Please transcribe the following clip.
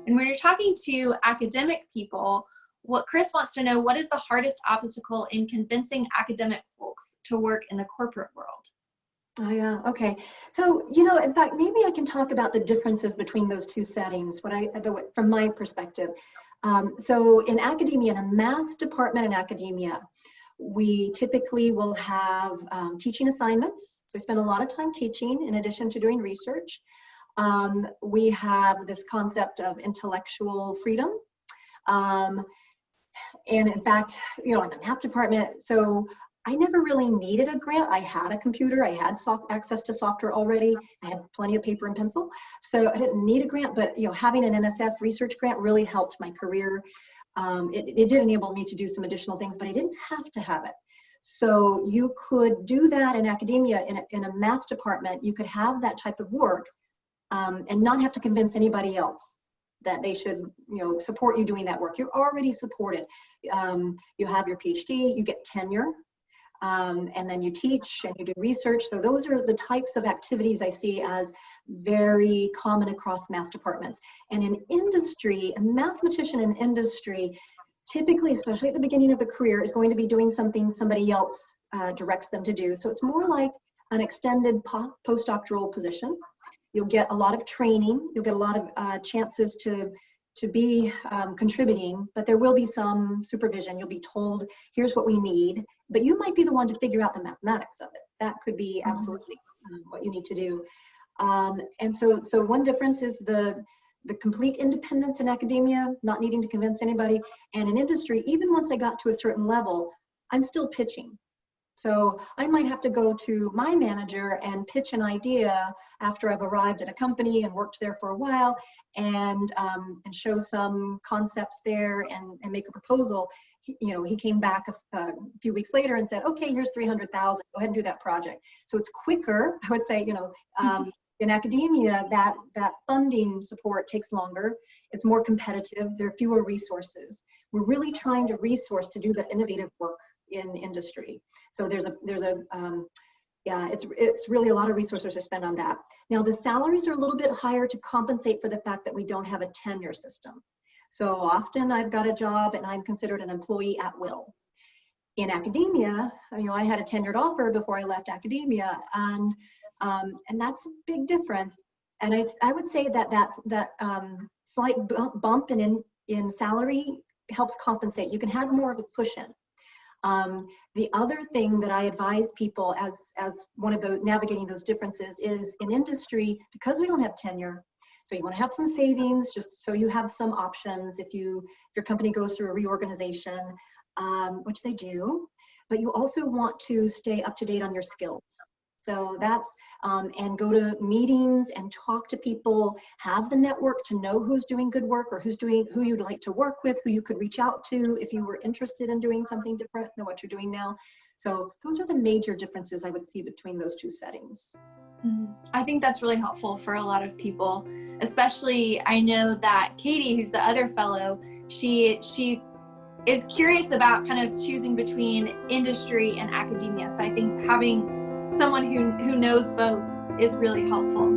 And when you're talking to academic people, what Chris wants to know, what is the hardest obstacle in convincing academic folks to work in the corporate world? Oh yeah, okay. So, you know, in fact, maybe I can talk about the differences between those two settings, from my perspective. So in academia, in a math department in academia, we typically will have teaching assignments. So we spend a lot of time teaching in addition to doing research. We have this concept of intellectual freedom. And in fact, you know, in the math department, so I never really needed a grant. I had a computer, I had access to software already. I had plenty of paper and pencil. So I didn't need a grant, but you know, having an NSF research grant really helped my career. It did enable me to do some additional things, but I didn't have to have it. So you could do that in academia, in a math department. You could have that type of work and not have to convince anybody else that they should, you know, support you doing that work. You're already supported. You have your PhD, you get tenure, and then you teach and you do research. So those are the types of activities I see as very common across math departments. And in industry, a mathematician in industry, typically, especially at the beginning of the career, is going to be doing something somebody else directs them to do. So it's more like an extended postdoctoral position. You'll get a lot of training. You'll get a lot of chances to be contributing, but there will be some supervision. You'll be told, here's what we need, but you might be the one to figure out the mathematics of it. That could be absolutely what you need to do. And so one difference is the complete independence in academia, not needing to convince anybody. And in industry, even once I got to a certain level, I'm still pitching. So I might have to go to my manager and pitch an idea after I've arrived at a company and worked there for a while, and show some concepts there and make a proposal. He came back a few weeks later and said, okay, here's 300,000, go ahead and do that project. So it's quicker, I would say, in academia, that funding support takes longer. It's more competitive. There are fewer resources. We're really trying to resource to do the innovative work in industry. So it's really a lot of resources are spent on that. Now the salaries are a little bit higher to compensate for the fact that we don't have a tenure system. So often I've got a job and I'm considered an employee at will. In academia, I had a tenured offer before I left academia, and that's a big difference. And I would say that slight bump in salary helps compensate. You can have more of a cushion. The other thing that I advise people as one of those navigating those differences is in industry, because we don't have tenure, so you want to have some savings just so you have some options if your company goes through a reorganization, which they do, but you also want to stay up to date on your skills. So that's, and go to meetings and talk to people, have the network to know who's doing good work or who you'd like to work with, who you could reach out to if you were interested in doing something different than what you're doing now. So those are the major differences I would see between those two settings. I think that's really helpful for a lot of people, especially I know that Katie, who's the other fellow, she is curious about kind of choosing between industry and academia. So I think having someone who knows both is really helpful.